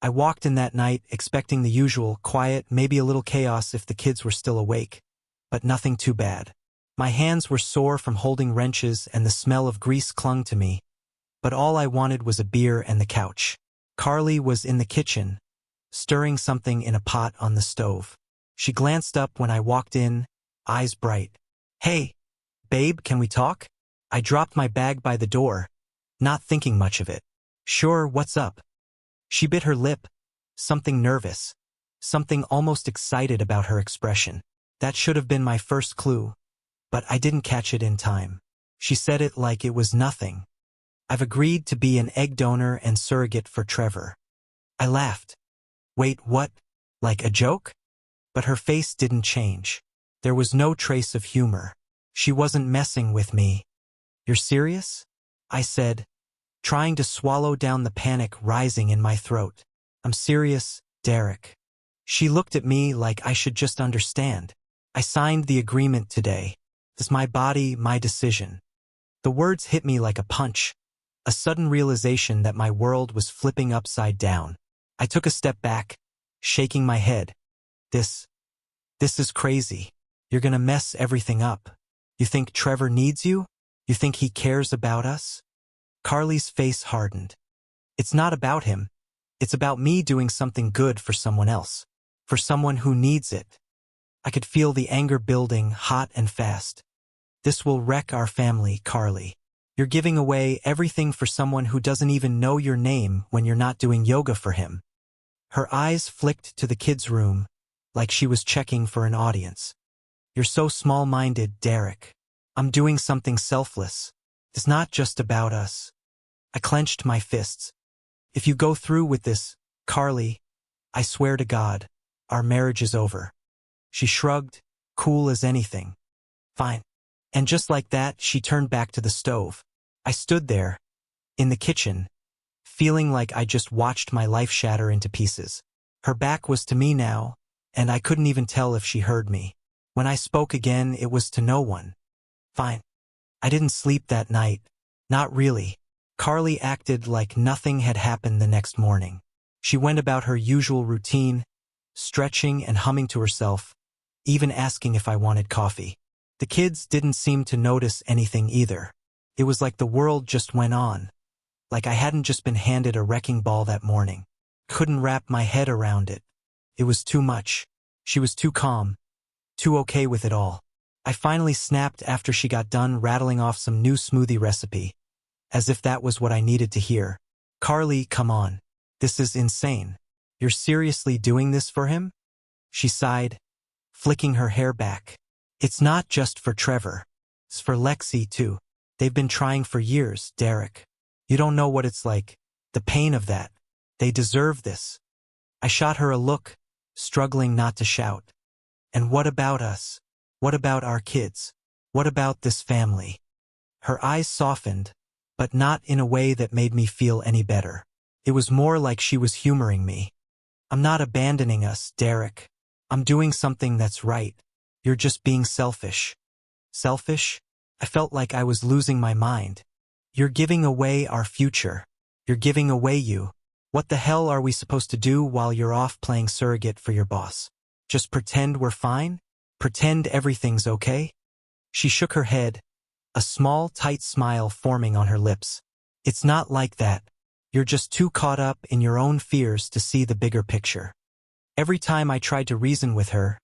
I walked in that night expecting the usual, quiet, maybe a little chaos if the kids were still awake. But nothing too bad. My hands were sore from holding wrenches and the smell of grease clung to me. But all I wanted was a beer and the couch. Carly was in the kitchen, stirring something in a pot on the stove. She glanced up when I walked in, eyes bright. "Hey, babe, can we talk?" I dropped my bag by the door, not thinking much of it. "Sure, what's up?" She bit her lip, something nervous, something almost excited about her expression. That should have been my first clue, but I didn't catch it in time. She said it like it was nothing. "I've agreed to be an egg donor and surrogate for Trevor." I laughed. "Wait, what? Like a joke?" But her face didn't change. There was no trace of humor. She wasn't messing with me. "You're serious?" I said, trying to swallow down the panic rising in my throat. "I'm serious, Derek." She looked at me like I should just understand. "I signed the agreement today. It's my body, my decision." The words hit me like a punch, a sudden realization that my world was flipping upside down. I took a step back, shaking my head. This is crazy. You're gonna mess everything up. You think Trevor needs you? You think he cares about us? Carly's face hardened. "It's not about him. It's about me doing something good for someone else. For someone who needs it." I could feel the anger building, hot and fast. "This will wreck our family, Carly. You're giving away everything for someone who doesn't even know your name when you're not doing yoga for him." Her eyes flicked to the kids' room, like she was checking for an audience. "You're so small-minded, Derek. I'm doing something selfless. It's not just about us." I clenched my fists. "If you go through with this, Carly, I swear to God, our marriage is over." She shrugged, cool as anything. "Fine." And just like that, she turned back to the stove. I stood there, in the kitchen, feeling like I just watched my life shatter into pieces. Her back was to me now, and I couldn't even tell if she heard me. When I spoke again, it was to no one. "Fine." I didn't sleep that night. Not really. Carly acted like nothing had happened the next morning. She went about her usual routine, stretching and humming to herself, even asking if I wanted coffee. The kids didn't seem to notice anything either. It was like the world just went on, like I hadn't just been handed a wrecking ball that morning. Couldn't wrap my head around it. It was too much. She was too calm, too okay with it all. I finally snapped after she got done rattling off some new smoothie recipe, as if that was what I needed to hear. "Carly, come on. This is insane. You're seriously doing this for him?" She sighed, flicking her hair back. "It's not just for Trevor. It's for Lexi, too. They've been trying for years, Derek. You don't know what it's like. The pain of that. They deserve this." I shot her a look, struggling not to shout. "And what about us? What about our kids? What about this family?" Her eyes softened, but not in a way that made me feel any better. It was more like she was humoring me. "I'm not abandoning us, Derek. I'm doing something that's right. You're just being selfish." "Selfish?" I felt like I was losing my mind. "You're giving away our future. You're giving away you. What the hell are we supposed to do while you're off playing surrogate for your boss? Just pretend we're fine? Pretend everything's okay?" She shook her head, a small, tight smile forming on her lips. "It's not like that. You're just too caught up in your own fears to see the bigger picture." Every time I tried to reason with her,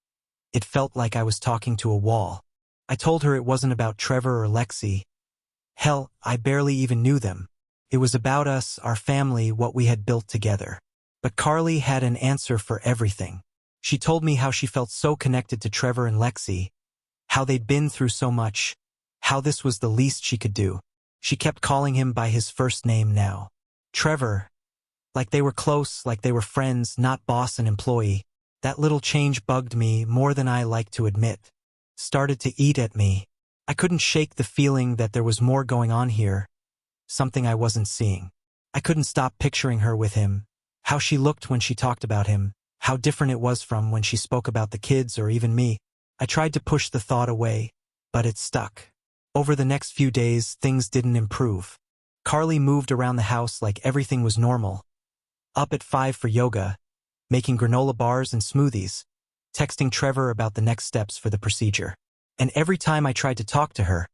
it felt like I was talking to a wall. I told her it wasn't about Trevor or Lexi. Hell, I barely even knew them. It was about us, our family, what we had built together. But Carly had an answer for everything. She told me how she felt so connected to Trevor and Lexi, how they'd been through so much, how this was the least she could do. She kept calling him by his first name now. Trevor. Like they were close, like they were friends, not boss and employee. That little change bugged me more than I like to admit. Started to eat at me. I couldn't shake the feeling that there was more going on here, something I wasn't seeing. I couldn't stop picturing her with him, how she looked when she talked about him, how different it was from when she spoke about the kids or even me. I tried to push the thought away, but it stuck. Over the next few days, things didn't improve. Carly moved around the house like everything was normal. up at 5 for yoga, making granola bars and smoothies, texting Trevor about the next steps for the procedure. And every time I tried to talk to her,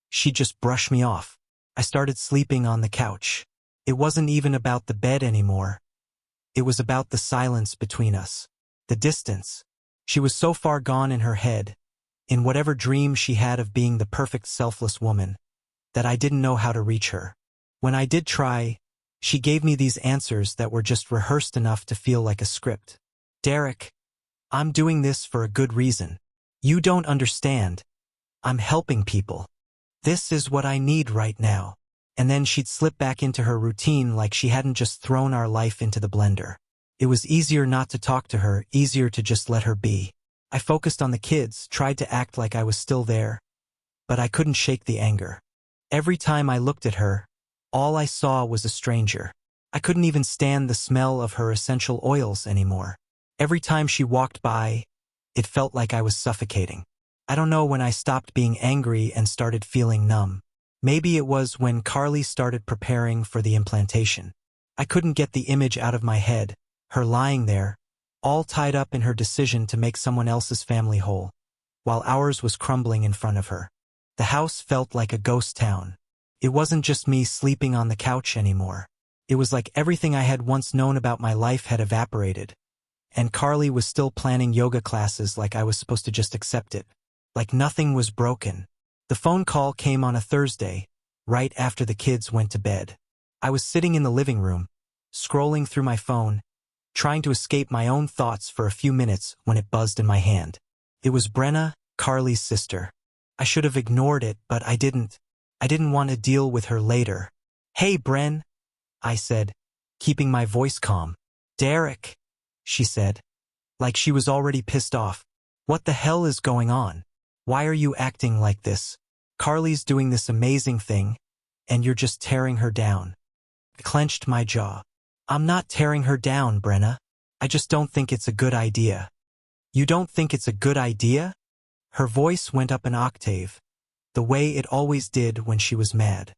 she'd just brush me off. I started sleeping on the couch. It wasn't even about the bed anymore. It was about the silence between us. The distance. She was so far gone in her head, in whatever dream she had of being the perfect selfless woman, that I didn't know how to reach her. When I did try, she gave me these answers that were just rehearsed enough to feel like a script. Derek, I'm doing this for a good reason. You don't understand. I'm helping people. This is what I need right now. And then she'd slip back into her routine like she hadn't just thrown our life into the blender. It was easier not to talk to her, easier to just let her be. I focused on the kids, tried to act like I was still there, but I couldn't shake the anger. Every time I looked at her, all I saw was a stranger. I couldn't even stand the smell of her essential oils anymore. Every time she walked by, it felt like I was suffocating. I don't know when I stopped being angry and started feeling numb. Maybe it was when Carly started preparing for the implantation. I couldn't get the image out of my head, her lying there, all tied up in her decision to make someone else's family whole, while ours was crumbling in front of her. The house felt like a ghost town. It wasn't just me sleeping on the couch anymore. It was like everything I had once known about my life had evaporated, and Carly was still planning yoga classes like I was supposed to just accept it. Like nothing was broken. The phone call came on a Thursday, right after the kids went to bed. I was sitting in the living room, scrolling through my phone, trying to escape my own thoughts for a few minutes when it buzzed in my hand. It was Brenna, Carly's sister. I should have ignored it, but I didn't. I didn't want to deal with her later. Hey, Bren, I said, keeping my voice calm. Derek, she said, like she was already pissed off. What the hell is going on? Why are you acting like this? Carly's doing this amazing thing, and you're just tearing her down. I clenched my jaw. I'm not tearing her down, Brenna. I just don't think it's a good idea. You don't think it's a good idea? Her voice went up an octave, the way it always did when she was mad.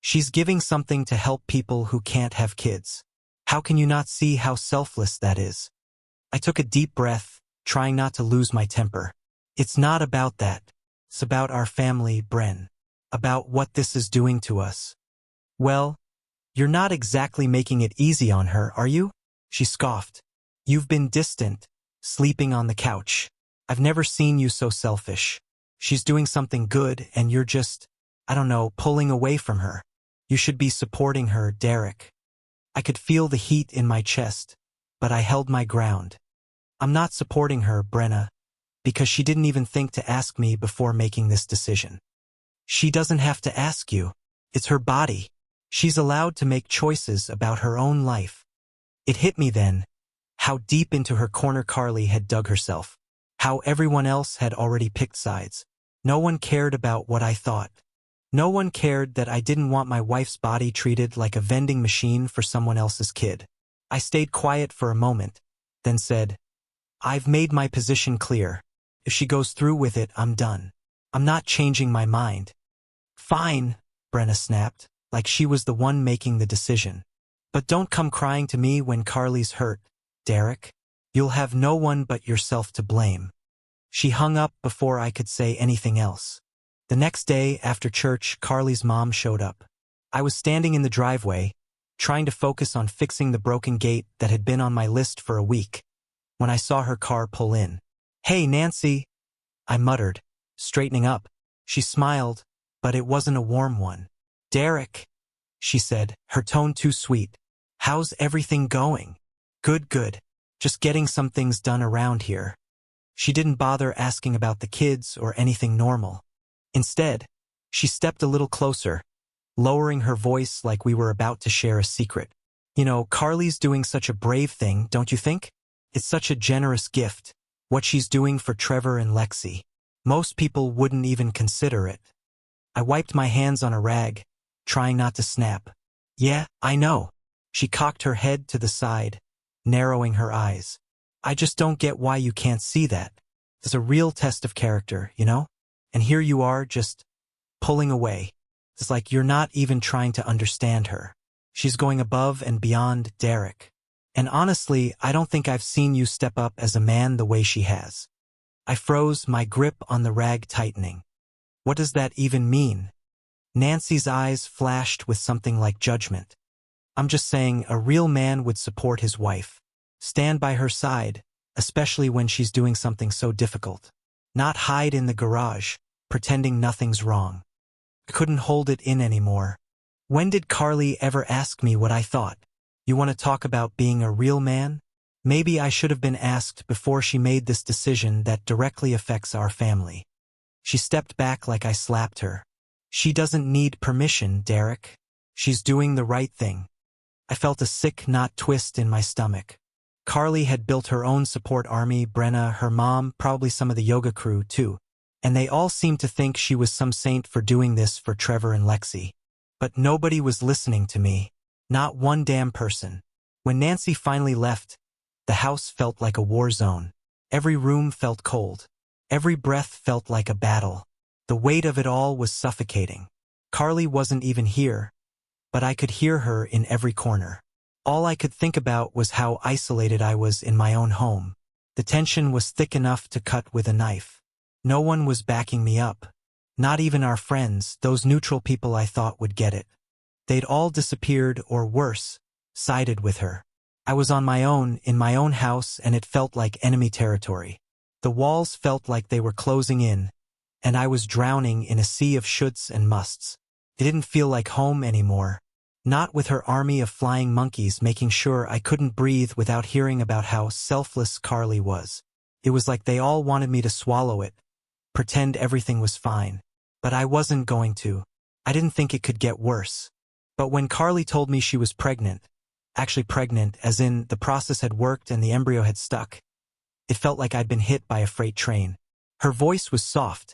She's giving something to help people who can't have kids. How can you not see how selfless that is? I took a deep breath, trying not to lose my temper. It's not about that. It's about our family, Bren. About what this is doing to us. Well, you're not exactly making it easy on her, are you? She scoffed. You've been distant, sleeping on the couch. I've never seen you so selfish. She's doing something good and you're just, I don't know, pulling away from her. You should be supporting her, Derek. I could feel the heat in my chest, but I held my ground. I'm not supporting her, Brenna, because she didn't even think to ask me before making this decision. She doesn't have to ask you. It's her body. She's allowed to make choices about her own life. It hit me then, how deep into her corner Carly had dug herself. How everyone else had already picked sides. No one cared about what I thought. No one cared that I didn't want my wife's body treated like a vending machine for someone else's kid. I stayed quiet for a moment, then said, I've made my position clear. If she goes through with it, I'm done. I'm not changing my mind. Fine, Brenna snapped, like she was the one making the decision. But don't come crying to me when Carly's hurt, Derek. You'll have no one but yourself to blame. She hung up before I could say anything else. The next day, after church, Carly's mom showed up. I was standing in the driveway, trying to focus on fixing the broken gate that had been on my list for a week, when I saw her car pull in. Hey, Nancy, I muttered, straightening up. She smiled, but it wasn't a warm one. Derek, she said, her tone too sweet. How's everything going? Good, good. Just getting some things done around here. She didn't bother asking about the kids or anything normal. Instead, she stepped a little closer, lowering her voice like we were about to share a secret. You know, Carly's doing such a brave thing, don't you think? It's such a generous gift, what she's doing for Trevor and Lexi. Most people wouldn't even consider it. I wiped my hands on a rag, trying not to snap. Yeah, I know. She cocked her head to the side, narrowing her eyes. I just don't get why you can't see that. It's a real test of character, you know? And here you are, just pulling away. It's like you're not even trying to understand her. She's going above and beyond Derek. And honestly, I don't think I've seen you step up as a man the way she has. I froze, my grip on the rag tightening. What does that even mean? Nancy's eyes flashed with something like judgment. I'm just saying a real man would support his wife. Stand by her side, especially when she's doing something so difficult. Not hide in the garage, pretending nothing's wrong. I couldn't hold it in anymore. When did Carly ever ask me what I thought? You want to talk about being a real man? Maybe I should have been asked before she made this decision that directly affects our family. She stepped back like I slapped her. She doesn't need permission, Derek. She's doing the right thing. I felt a sick knot twist in my stomach. Carly had built her own support army, Brenna, her mom, probably some of the yoga crew too. And they all seemed to think she was some saint for doing this for Trevor and Lexi. But nobody was listening to me. Not one damn person. When Nancy finally left, the house felt like a war zone. Every room felt cold. Every breath felt like a battle. The weight of it all was suffocating. Carly wasn't even here, but I could hear her in every corner. All I could think about was how isolated I was in my own home. The tension was thick enough to cut with a knife. No one was backing me up. Not even our friends, those neutral people I thought would get it. They'd all disappeared or worse, sided with her. I was on my own, in my own house, and it felt like enemy territory. The walls felt like they were closing in, and I was drowning in a sea of shoulds and musts. It didn't feel like home anymore. Not with her army of flying monkeys making sure I couldn't breathe without hearing about how selfless Carly was. It was like they all wanted me to swallow it, pretend everything was fine. But I wasn't going to. I didn't think it could get worse. But when Carly told me she was pregnant, actually pregnant as in the process had worked and the embryo had stuck, it felt like I'd been hit by a freight train. Her voice was soft,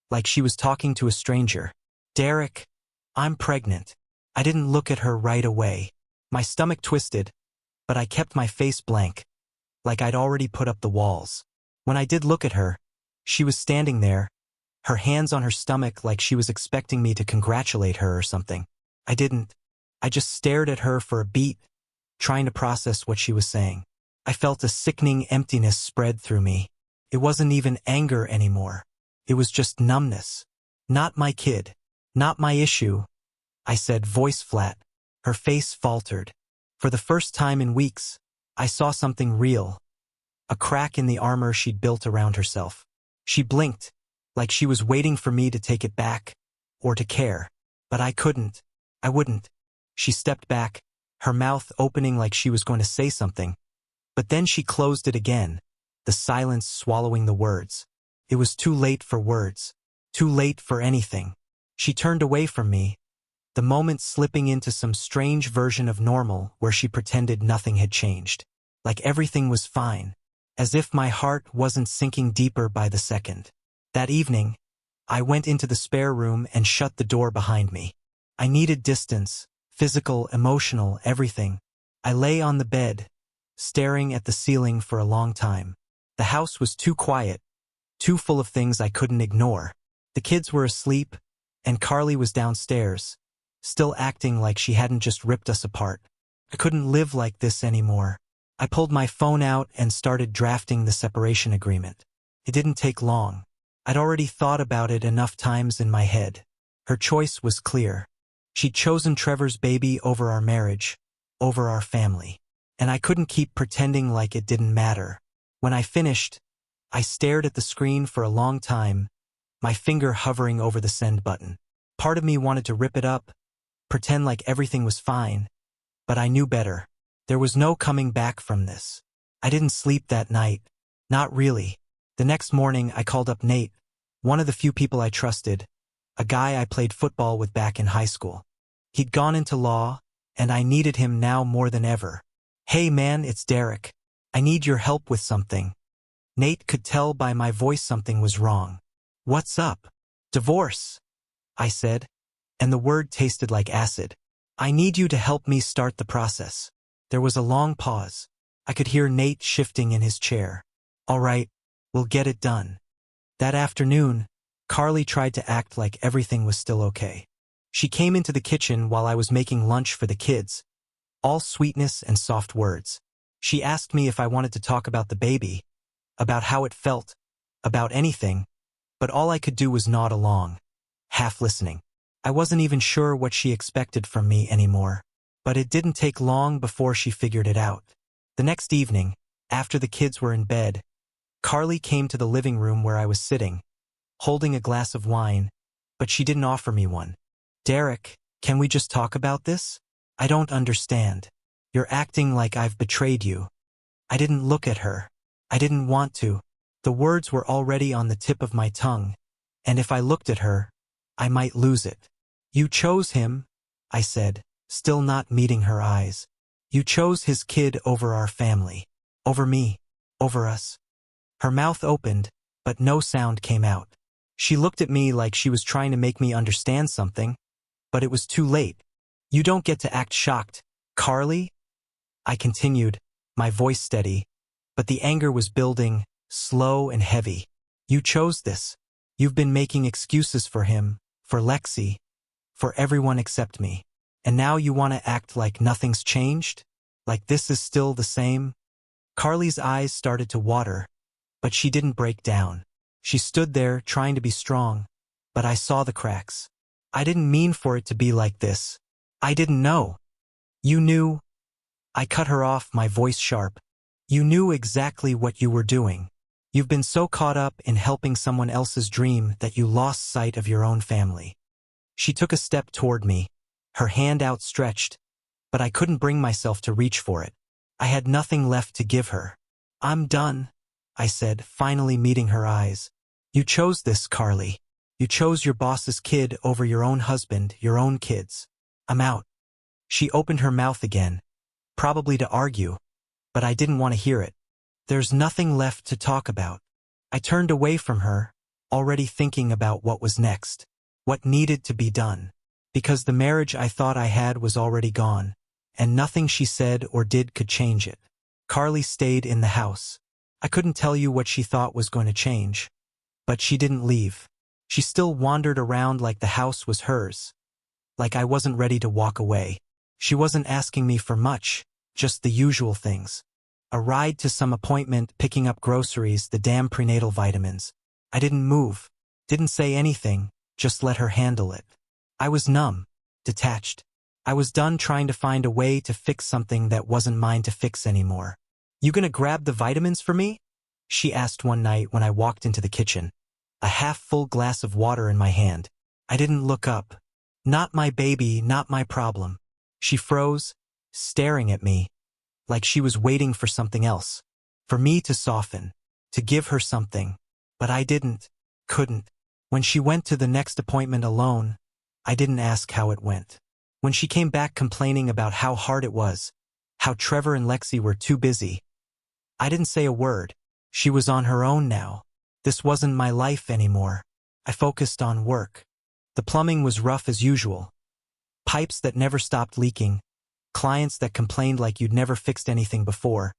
like she was talking to a stranger. Derek, I'm pregnant. I didn't look at her right away. My stomach twisted, but I kept my face blank, like I'd already put up the walls. When I did look at her, she was standing there, her hands on her stomach like she was expecting me to congratulate her or something. I didn't. I just stared at her for a beat, trying to process what she was saying. I felt a sickening emptiness spread through me. It wasn't even anger anymore. It was just numbness. Not my kid. Not my issue, I said, voice flat. Her face faltered. For the first time in weeks, I saw something real. A crack in the armor she'd built around herself. She blinked, like she was waiting for me to take it back, or to care. But I couldn't. I wouldn't. She stepped back, her mouth opening like she was going to say something. But then she closed it again, the silence swallowing the words. It was too late for words. Too late for anything. She turned away from me, the moment slipping into some strange version of normal where she pretended nothing had changed. Like everything was fine. As if my heart wasn't sinking deeper by the second. That evening, I went into the spare room and shut the door behind me. I needed distance, physical, emotional, everything. I lay on the bed, staring at the ceiling for a long time. The house was too quiet, too full of things I couldn't ignore. The kids were asleep, and Carly was downstairs, still acting like she hadn't just ripped us apart. I couldn't live like this anymore. I pulled my phone out and started drafting the separation agreement. It didn't take long. I'd already thought about it enough times in my head. Her choice was clear. She'd chosen Trevor's baby over our marriage, over our family. And I couldn't keep pretending like it didn't matter. When I finished, I stared at the screen for a long time, my finger hovering over the send button. Part of me wanted to rip it up, pretend like everything was fine, but I knew better. There was no coming back from this. I didn't sleep that night. Not really. The next morning, I called up Nate, one of the few people I trusted, a guy I played football with back in high school. He'd gone into law, and I needed him now more than ever. Hey man, it's Derek. I need your help with something. Nate could tell by my voice something was wrong. What's up? Divorce, I said, and the word tasted like acid. I need you to help me start the process. There was a long pause. I could hear Nate shifting in his chair. All right, we'll get it done. That afternoon, Carly tried to act like everything was still okay. She came into the kitchen while I was making lunch for the kids, all sweetness and soft words. She asked me if I wanted to talk about the baby, about how it felt, about anything, but all I could do was nod along, half listening. I wasn't even sure what she expected from me anymore. But it didn't take long before she figured it out. The next evening, after the kids were in bed, Carly came to the living room where I was sitting, holding a glass of wine, but she didn't offer me one. "Derek, can we just talk about this? I don't understand. You're acting like I've betrayed you." I didn't look at her. I didn't want to. The words were already on the tip of my tongue, and if I looked at her, I might lose it. "You chose him," I said, still not meeting her eyes. "You chose his kid over our family. Over me. Over us." Her mouth opened, but no sound came out. She looked at me like she was trying to make me understand something, but it was too late. "You don't get to act shocked, Carly," I continued, my voice steady, but the anger was building, slow and heavy. "You chose this. You've been making excuses for him, for Lexi, for everyone except me. And now you want to act like nothing's changed? Like this is still the same?" Carly's eyes started to water, but she didn't break down. She stood there trying to be strong, but I saw the cracks. "I didn't mean for it to be like this. I didn't know." "You knew." I cut her off, my voice sharp. "You knew exactly what you were doing. You've been so caught up in helping someone else's dream that you lost sight of your own family." She took a step toward me, her hand outstretched, but I couldn't bring myself to reach for it. I had nothing left to give her. "I'm done," I said, finally meeting her eyes. "You chose this, Carly. You chose your boss's kid over your own husband, your own kids. I'm out." She opened her mouth again, probably to argue, but I didn't want to hear it. There's nothing left to talk about. I turned away from her, already thinking about what was next, what needed to be done. Because the marriage I thought I had was already gone, and nothing she said or did could change it. Carly stayed in the house. I couldn't tell you what she thought was going to change, but she didn't leave. She still wandered around like the house was hers, like I wasn't ready to walk away. She wasn't asking me for much, just the usual things. A ride to some appointment, picking up groceries, the damn prenatal vitamins. I didn't move, didn't say anything, just let her handle it. I was numb, detached. I was done trying to find a way to fix something that wasn't mine to fix anymore. "You gonna grab the vitamins for me?" she asked one night when I walked into the kitchen, a half-full glass of water in my hand. I didn't look up. "Not my baby, not my problem." She froze, staring at me, like she was waiting for something else, for me to soften, to give her something. But I couldn't. When she went to the next appointment alone, I didn't ask how it went. When she came back complaining about how hard it was, how Trevor and Lexi were too busy, I didn't say a word. She was on her own now. This wasn't my life anymore. I focused on work. The plumbing was rough as usual. Pipes that never stopped leaking. Clients that complained like you'd never fixed anything before.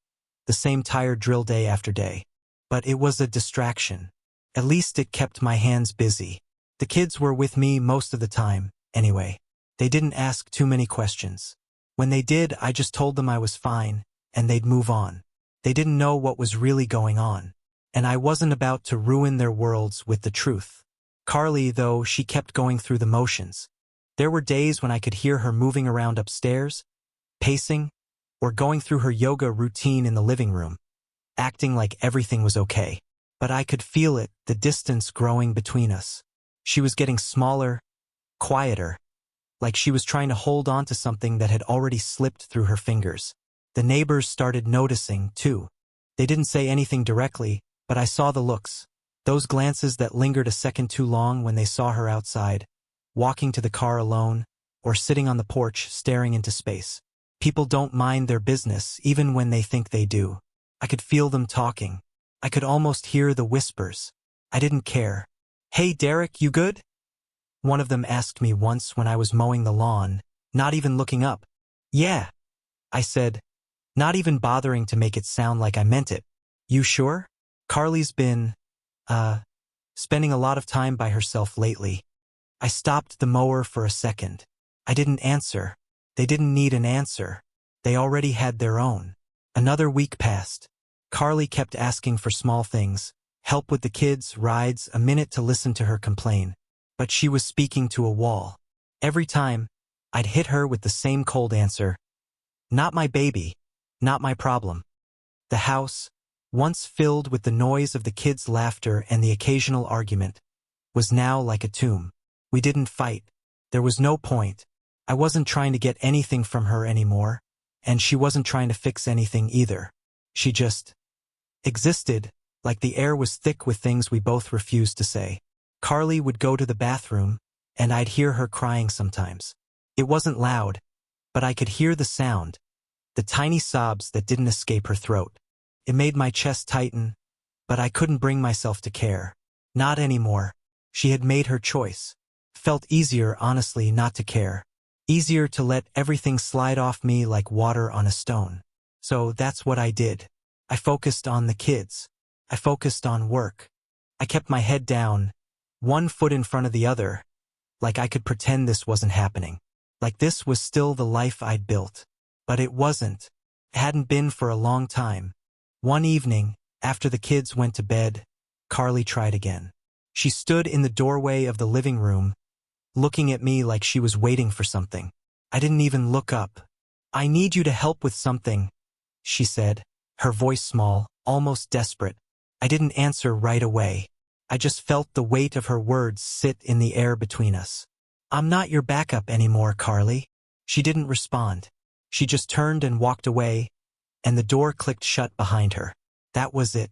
The same tired drill day after day. But it was a distraction. At least it kept my hands busy. The kids were with me most of the time, anyway. They didn't ask too many questions. When they did, I just told them I was fine, and they'd move on. They didn't know what was really going on, and I wasn't about to ruin their worlds with the truth. Carly, though, she kept going through the motions. There were days when I could hear her moving around upstairs, pacing, or going through her yoga routine in the living room, acting like everything was okay. But I could feel it, the distance growing between us. She was getting smaller, quieter, like she was trying to hold on to something that had already slipped through her fingers. The neighbors started noticing, too. They didn't say anything directly, but I saw the looks, those glances that lingered a second too long when they saw her outside, walking to the car alone, or sitting on the porch staring into space. People don't mind their business, even when they think they do. I could feel them talking. I could almost hear the whispers. I didn't care. "Hey Derek, you good?" One of them asked me once when I was mowing the lawn, not even looking up. "Yeah," I said, not even bothering to make it sound like I meant it. "You sure?" Carly's been, spending a lot of time by herself lately. I stopped the mower for a second. I didn't answer. They didn't need an answer. They already had their own. Another week passed. Carly kept asking for small things, help with the kids, rides, a minute to listen to her complain. But she was speaking to a wall. Every time, I'd hit her with the same cold answer. Not my baby. Not my problem. The house, once filled with the noise of the kids' laughter and the occasional argument, was now like a tomb. We didn't fight. There was no point. I wasn't trying to get anything from her anymore, and she wasn't trying to fix anything either. She just existed, like the air was thick with things we both refused to say. Carly would go to the bathroom, and I'd hear her crying sometimes. It wasn't loud, but I could hear the sound, the tiny sobs that didn't escape her throat. It made my chest tighten, but I couldn't bring myself to care. Not anymore. She had made her choice. Felt easier, honestly, not to care. Easier to let everything slide off me like water on a stone. So that's what I did. I focused on the kids. I focused on work. I kept my head down, one foot in front of the other, like I could pretend this wasn't happening. Like this was still the life I'd built. But it wasn't. It hadn't been for a long time. One evening, after the kids went to bed, Carly tried again. She stood in the doorway of the living room, looking at me like she was waiting for something. I didn't even look up. I need you to help with something, she said, her voice small, almost desperate. I didn't answer right away. I just felt the weight of her words sit in the air between us. I'm not your backup anymore, Carly. She didn't respond. She just turned and walked away, and the door clicked shut behind her. That was it.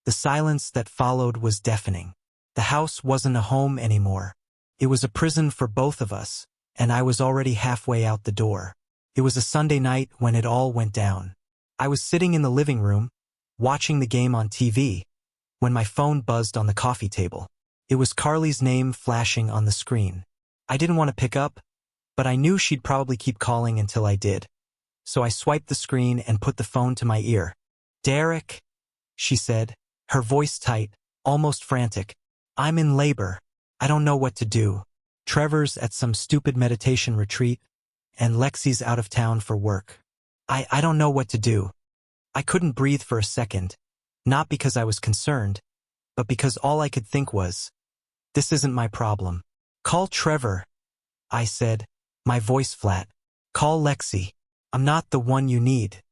The silence that followed was deafening. The house wasn't a home anymore. It was a prison for both of us, and I was already halfway out the door. It was a Sunday night when it all went down. I was sitting in the living room, watching the game on TV, when my phone buzzed on the coffee table. It was Carly's name flashing on the screen. I didn't want to pick up, but I knew she'd probably keep calling until I did. So I swiped the screen and put the phone to my ear. Derek, she said, her voice tight, almost frantic. I'm in labor. I don't know what to do. Trevor's at some stupid meditation retreat, and Lexi's out of town for work. I don't know what to do. I couldn't breathe for a second, not because I was concerned, but because all I could think was, this isn't my problem. Call Trevor, I said, my voice flat. Call Lexi. I'm not the one you need.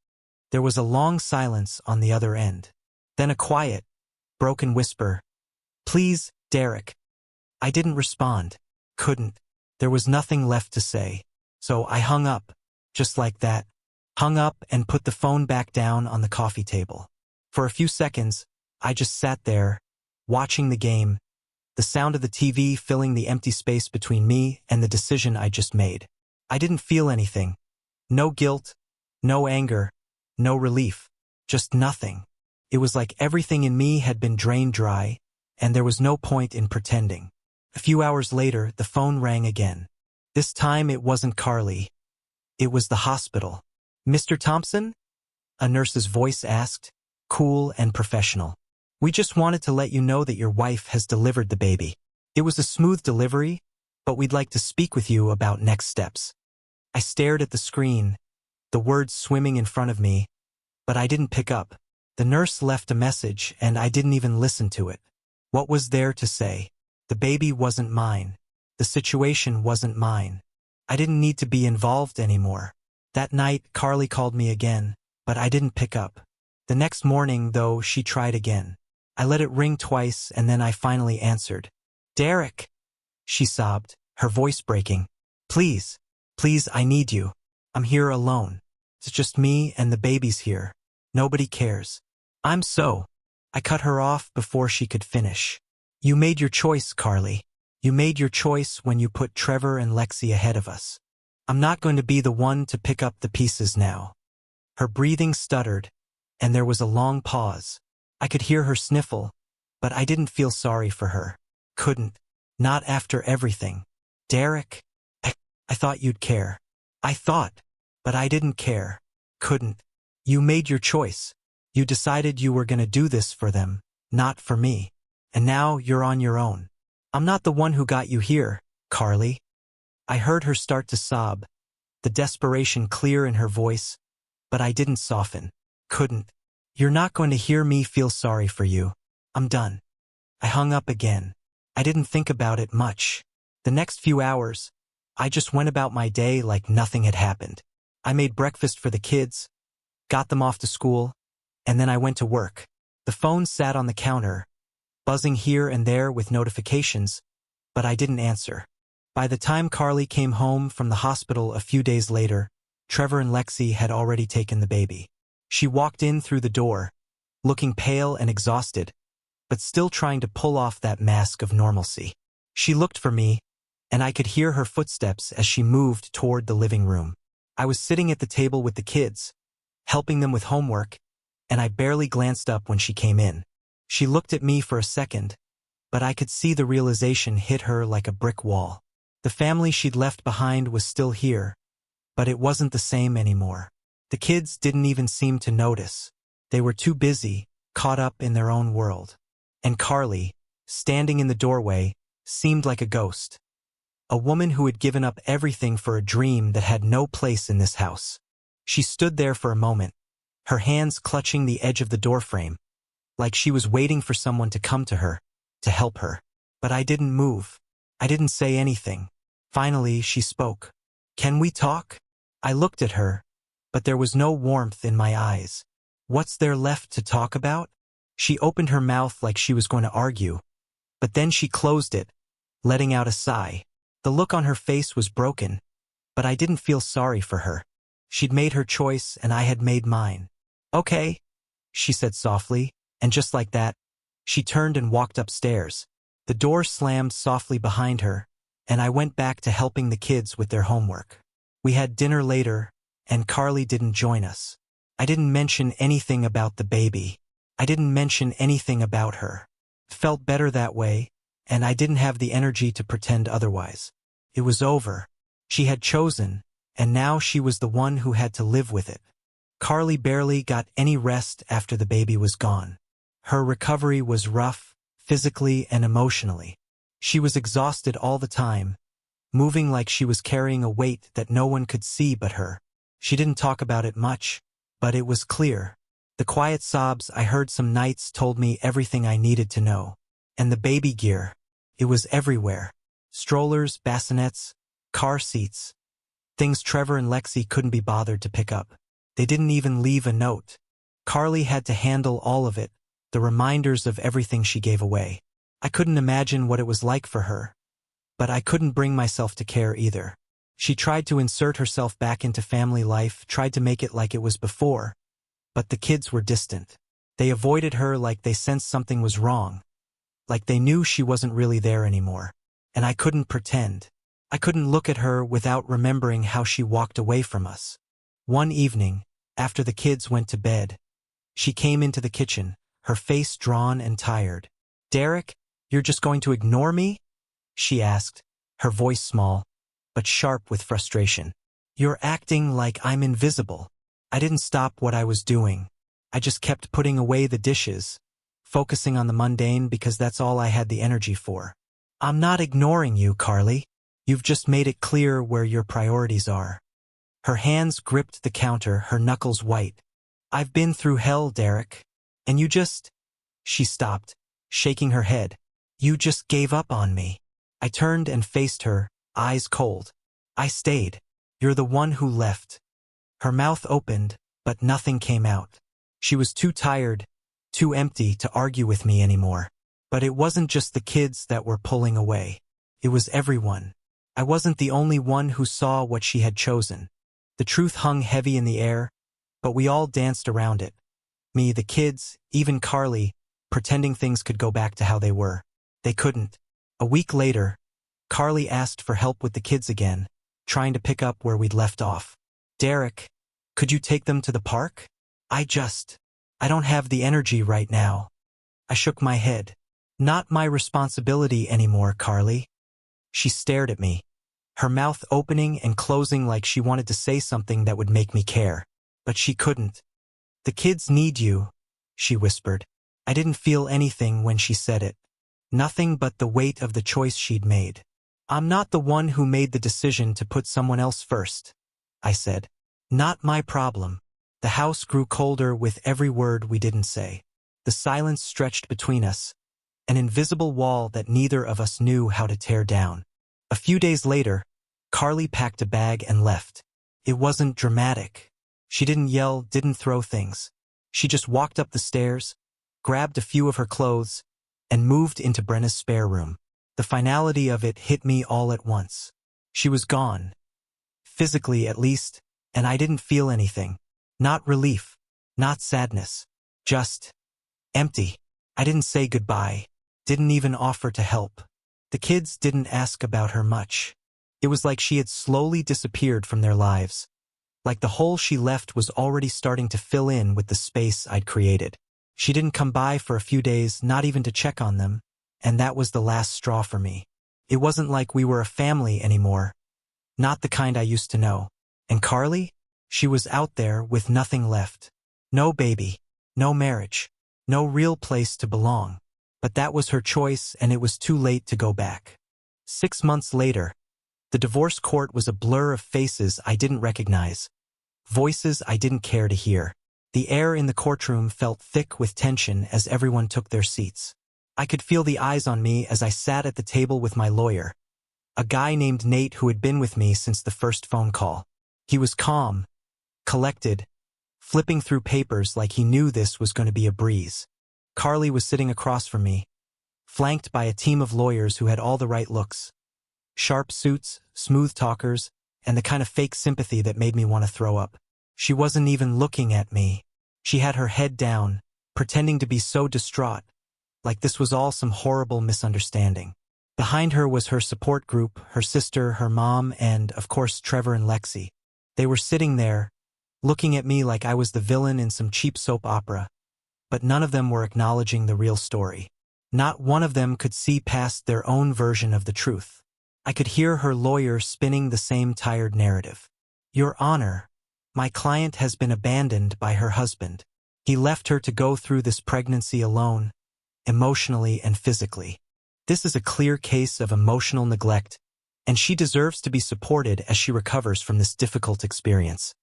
There was a long silence on the other end. Then a quiet, broken whisper. Please, Derek. I didn't respond. Couldn't. There was nothing left to say. So I hung up, just like that. Hung up and put the phone back down on the coffee table. For a few seconds, I just sat there, watching the game, the sound of the TV filling the empty space between me and the decision I just made. I didn't feel anything. No guilt, no anger, no relief, just nothing. It was like everything in me had been drained dry, and there was no point in pretending. A few hours later, the phone rang again. This time it wasn't Carly. It was the hospital. Mr. Thompson? A nurse's voice asked, cool and professional. We just wanted to let you know that your wife has delivered the baby. It was a smooth delivery, but we'd like to speak with you about next steps. I stared at the screen, the words swimming in front of me, but I didn't pick up. The nurse left a message and I didn't even listen to it. What was there to say? The baby wasn't mine. The situation wasn't mine. I didn't need to be involved anymore. That night, Carly called me again, but I didn't pick up. The next morning, though, she tried again. I let it ring twice and then I finally answered. Derek, she sobbed, her voice breaking. Please, please, I need you. I'm here alone. It's just me and the baby's here. Nobody cares. I cut her off before she could finish. You made your choice, Carly. You made your choice when you put Trevor and Lexi ahead of us. I'm not going to be the one to pick up the pieces now. Her breathing stuttered, and there was a long pause. I could hear her sniffle, but I didn't feel sorry for her. Couldn't. Not after everything. Derek, I thought you'd care. I thought, but I didn't care. Couldn't. You made your choice. You decided you were going to do this for them, not for me. And now you're on your own. I'm not the one who got you here, Carly. I heard her start to sob, the desperation clear in her voice, but I didn't soften. couldn't. You're not going to hear me feel sorry for you. I'm done. I hung up again. I didn't think about it much. The next few hours, I just went about my day like nothing had happened. I made breakfast for the kids, got them off to school, and then I went to work. The phone sat on the counter, buzzing here and there with notifications, but I didn't answer. By the time Carly came home from the hospital a few days later, Trevor and Lexi had already taken the baby. She walked in through the door, looking pale and exhausted, but still trying to pull off that mask of normalcy. She looked for me, and I could hear her footsteps as she moved toward the living room. I was sitting at the table with the kids, helping them with homework, and I barely glanced up when she came in. She looked at me for a second, but I could see the realization hit her like a brick wall. The family she'd left behind was still here, but it wasn't the same anymore. The kids didn't even seem to notice. They were too busy, caught up in their own world. And Carly, standing in the doorway, seemed like a ghost. A woman who had given up everything for a dream that had no place in this house. She stood there for a moment, her hands clutching the edge of the doorframe, like she was waiting for someone to come to her, to help her. But I didn't move. I didn't say anything. Finally, she spoke. "Can we talk?" I looked at her, but there was no warmth in my eyes. "What's there left to talk about?" She opened her mouth like she was going to argue, but then she closed it, letting out a sigh. The look on her face was broken, but I didn't feel sorry for her. She'd made her choice and I had made mine. "Okay," she said softly, and just like that, she turned and walked upstairs. The door slammed softly behind her, and I went back to helping the kids with their homework. We had dinner later, and Carly didn't join us. I didn't mention anything about the baby. I didn't mention anything about her. It felt better that way, and I didn't have the energy to pretend otherwise. It was over. She had chosen, and now she was the one who had to live with it. Carly barely got any rest after the baby was gone. Her recovery was rough, physically and emotionally. She was exhausted all the time, moving like she was carrying a weight that no one could see but her. She didn't talk about it much, but it was clear. The quiet sobs I heard some nights told me everything I needed to know. And the baby gear, it was everywhere. Strollers, bassinets, car seats. Things Trevor and Lexi couldn't be bothered to pick up. They didn't even leave a note. Carly had to handle all of it, the reminders of everything she gave away. I couldn't imagine what it was like for her, but I couldn't bring myself to care either. She tried to insert herself back into family life, tried to make it like it was before, but the kids were distant. They avoided her like they sensed something was wrong, like they knew she wasn't really there anymore. And I couldn't pretend. I couldn't look at her without remembering how she walked away from us. One evening, after the kids went to bed, she came into the kitchen, her face drawn and tired. "Derek, you're just going to ignore me?" she asked, her voice small, but sharp with frustration. "You're acting like I'm invisible." I didn't stop what I was doing. I just kept putting away the dishes, focusing on the mundane because that's all I had the energy for. "I'm not ignoring you, Carly. You've just made it clear where your priorities are." Her hands gripped the counter, her knuckles white. "I've been through hell, Derek. And you just—" She stopped, shaking her head. "You just gave up on me." I turned and faced her, eyes cold. "I stayed. You're the one who left." Her mouth opened, but nothing came out. She was too tired, too empty to argue with me anymore. But it wasn't just the kids that were pulling away. It was everyone. I wasn't the only one who saw what she had chosen. The truth hung heavy in the air, but we all danced around it. Me, the kids, even Carly, pretending things could go back to how they were. They couldn't. A week later, Carly asked for help with the kids again, trying to pick up where we'd left off. "Derek, could you take them to the park? I don't have the energy right now." I shook my head. "Not my responsibility anymore, Carly." She stared at me, her mouth opening and closing like she wanted to say something that would make me care. But she couldn't. "The kids need you," she whispered. I didn't feel anything when she said it. Nothing but the weight of the choice she'd made. "I'm not the one who made the decision to put someone else first," I said. "Not my problem." The house grew colder with every word we didn't say. The silence stretched between us, an invisible wall that neither of us knew how to tear down. A few days later, Carly packed a bag and left. It wasn't dramatic. She didn't yell, didn't throw things. She just walked up the stairs, grabbed a few of her clothes, and moved into Brenna's spare room. The finality of it hit me all at once. She was gone. Physically, at least, and I didn't feel anything. Not relief, not sadness. Just empty. I didn't say goodbye, didn't even offer to help. The kids didn't ask about her much. It was like she had slowly disappeared from their lives. Like the hole she left was already starting to fill in with the space I'd created. She didn't come by for a few days, not even to check on them, and that was the last straw for me. It wasn't like we were a family anymore. Not the kind I used to know. And Carly? She was out there with nothing left. No baby, no marriage, no real place to belong. But that was her choice, and it was too late to go back. 6 months later, the divorce court was a blur of faces I didn't recognize, voices I didn't care to hear. The air in the courtroom felt thick with tension as everyone took their seats. I could feel the eyes on me as I sat at the table with my lawyer, a guy named Nate who had been with me since the first phone call. He was calm, collected, flipping through papers like he knew this was going to be a breeze. Carly was sitting across from me, flanked by a team of lawyers who had all the right looks. Sharp suits, smooth talkers, and the kind of fake sympathy that made me want to throw up. She wasn't even looking at me. She had her head down, pretending to be so distraught, like this was all some horrible misunderstanding. Behind her was her support group, her sister, her mom, and, of course, Trevor and Lexi. They were sitting there, looking at me like I was the villain in some cheap soap opera, but none of them were acknowledging the real story. Not one of them could see past their own version of the truth. I could hear her lawyer spinning the same tired narrative. Your Honor, my client has been abandoned by her husband. He left her to go through this pregnancy alone, emotionally and physically. This is a clear case of emotional neglect, and she deserves to be supported as she recovers from this difficult experience.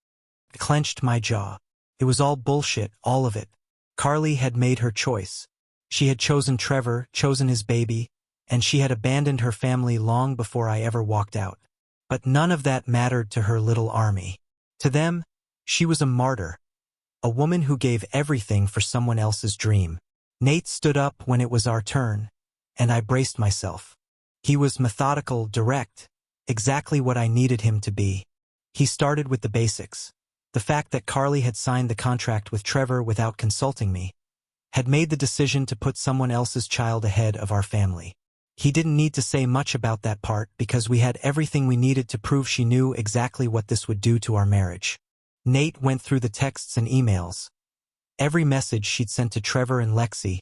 I clenched my jaw. It was all bullshit, all of it. Carly had made her choice. She had chosen Trevor, chosen his baby, and she had abandoned her family long before I ever walked out. But none of that mattered to her little army. To them, she was a martyr, a woman who gave everything for someone else's dream. Nate stood up when it was our turn, and I braced myself. He was methodical, direct, exactly what I needed him to be. He started with the basics. The fact that Carly had signed the contract with Trevor without consulting me, had made the decision to put someone else's child ahead of our family. He didn't need to say much about that part because we had everything we needed to prove she knew exactly what this would do to our marriage. Nate went through the texts and emails. Every message she'd sent to Trevor and Lexi,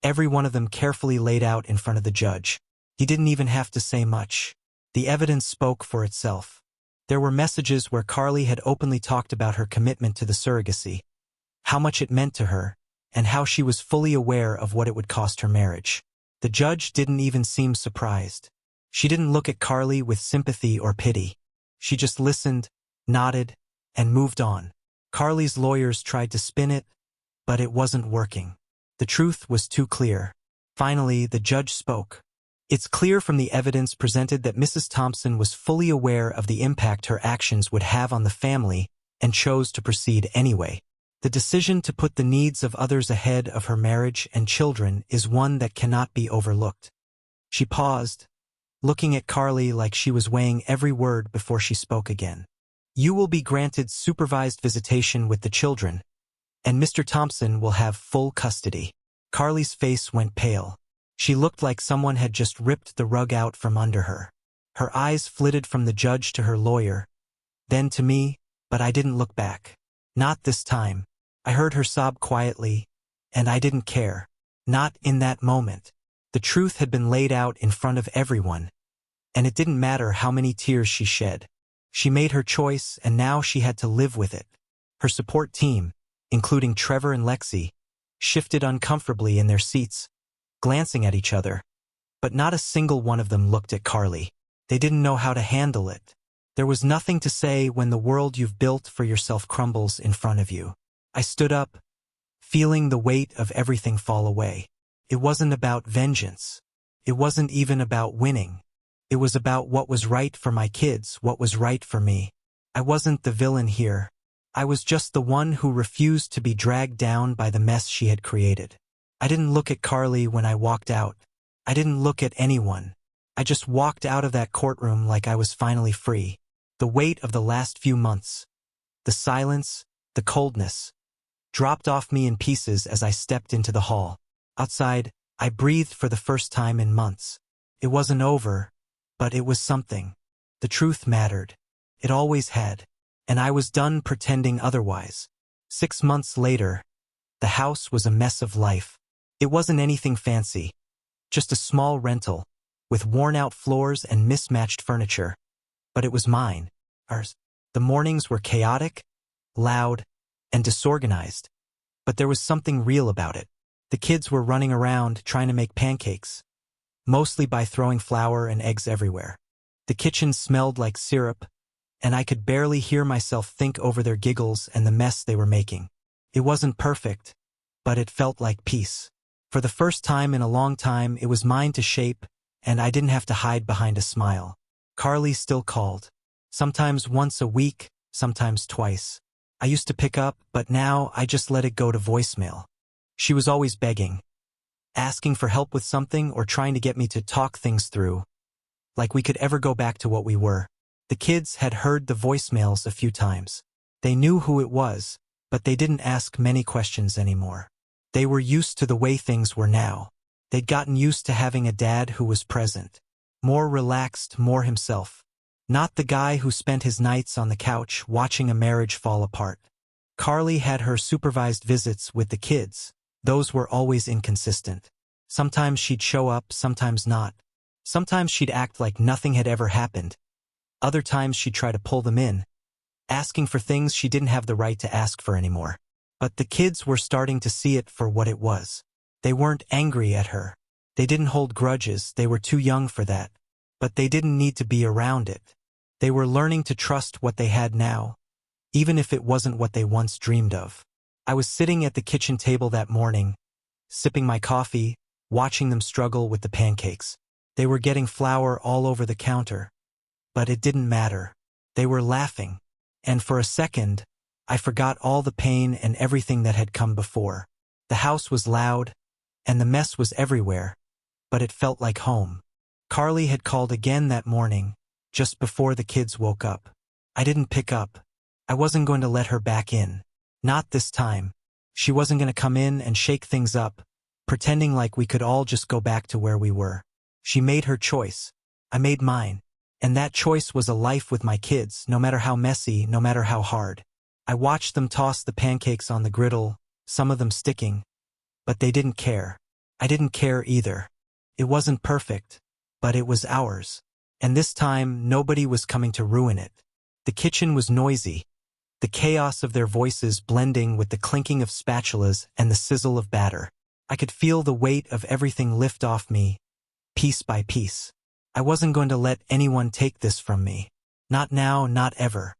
every one of them carefully laid out in front of the judge. He didn't even have to say much. The evidence spoke for itself. There were messages where Carly had openly talked about her commitment to the surrogacy, how much it meant to her, and how she was fully aware of what it would cost her marriage. The judge didn't even seem surprised. She didn't look at Carly with sympathy or pity. She just listened, nodded, and moved on. Carly's lawyers tried to spin it, but it wasn't working. The truth was too clear. Finally, the judge spoke. It's clear from the evidence presented that Mrs. Thompson was fully aware of the impact her actions would have on the family and chose to proceed anyway. The decision to put the needs of others ahead of her marriage and children is one that cannot be overlooked. She paused, looking at Carly like she was weighing every word before she spoke again. You will be granted supervised visitation with the children, and Mr. Thompson will have full custody. Carly's face went pale. She looked like someone had just ripped the rug out from under her. Her eyes flitted from the judge to her lawyer, then to me, but I didn't look back. Not this time. I heard her sob quietly, and I didn't care. Not in that moment. The truth had been laid out in front of everyone, and it didn't matter how many tears she shed. She made her choice, and now she had to live with it. Her support team, including Trevor and Lexi, shifted uncomfortably in their seats, glancing at each other, but not a single one of them looked at Carly. They didn't know how to handle it. There was nothing to say when the world you've built for yourself crumbles in front of you. I stood up, feeling the weight of everything fall away. It wasn't about vengeance. It wasn't even about winning. It was about what was right for my kids, what was right for me. I wasn't the villain here. I was just the one who refused to be dragged down by the mess she had created. I didn't look at Carly when I walked out. I didn't look at anyone. I just walked out of that courtroom like I was finally free. The weight of the last few months, the silence, the coldness, dropped off me in pieces as I stepped into the hall. Outside, I breathed for the first time in months. It wasn't over, but it was something. The truth mattered. It always had. And I was done pretending otherwise. 6 months later, the house was a mess of life. It wasn't anything fancy. Just a small rental, with worn-out floors and mismatched furniture. But it was mine, ours. The mornings were chaotic, loud, and disorganized. But there was something real about it. The kids were running around trying to make pancakes, mostly by throwing flour and eggs everywhere. The kitchen smelled like syrup, and I could barely hear myself think over their giggles and the mess they were making. It wasn't perfect, but it felt like peace. For the first time in a long time, it was mine to shape, and I didn't have to hide behind a smile. Carly still called. Sometimes once a week, sometimes twice. I used to pick up, but now I just let it go to voicemail. She was always begging, asking for help with something or trying to get me to talk things through, like we could ever go back to what we were. The kids had heard the voicemails a few times. They knew who it was, but they didn't ask many questions anymore. They were used to the way things were now. They'd gotten used to having a dad who was present, more relaxed, more himself. Not the guy who spent his nights on the couch watching a marriage fall apart. Carly had her supervised visits with the kids. Those were always inconsistent. Sometimes she'd show up, sometimes not. Sometimes she'd act like nothing had ever happened. Other times she'd try to pull them in, asking for things she didn't have the right to ask for anymore. But the kids were starting to see it for what it was. They weren't angry at her. They didn't hold grudges, they were too young for that. But they didn't need to be around it. They were learning to trust what they had now, even if it wasn't what they once dreamed of. I was sitting at the kitchen table that morning, sipping my coffee, watching them struggle with the pancakes. They were getting flour all over the counter. But it didn't matter. They were laughing. And for a second, I forgot all the pain and everything that had come before. The house was loud, and the mess was everywhere, but it felt like home. Carly had called again that morning, just before the kids woke up. I didn't pick up. I wasn't going to let her back in. Not this time. She wasn't going to come in and shake things up, pretending like we could all just go back to where we were. She made her choice. I made mine. And that choice was a life with my kids, no matter how messy, no matter how hard. I watched them toss the pancakes on the griddle, some of them sticking. But they didn't care. I didn't care either. It wasn't perfect, but it was ours. And this time, nobody was coming to ruin it. The kitchen was noisy, the chaos of their voices blending with the clinking of spatulas and the sizzle of batter. I could feel the weight of everything lift off me, piece by piece. I wasn't going to let anyone take this from me. Not now, not ever.